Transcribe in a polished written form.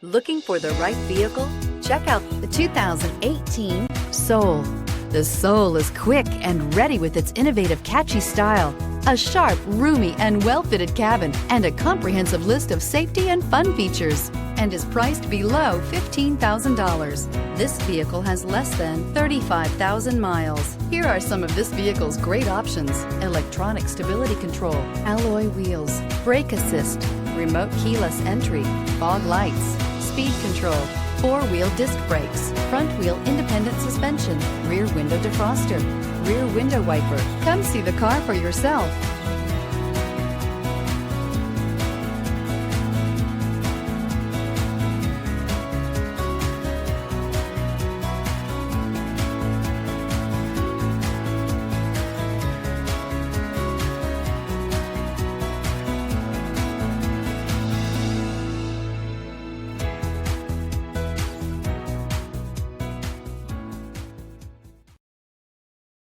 Looking for the right vehicle? Check out the 2018 Soul. The Soul is quick and ready with its innovative, catchy style, a sharp, roomy, and well-fitted cabin, and a comprehensive list of safety and fun features, and is priced below $15,000. This vehicle has less than 35,000 miles. Here are some of this vehicle's great options: electronic stability control, alloy wheels, brake assist, remote keyless entry, fog lights, speed control, four-wheel disc brakes, front-wheel independent suspension, rear window defroster, rear window wiper. Come see the car for yourself.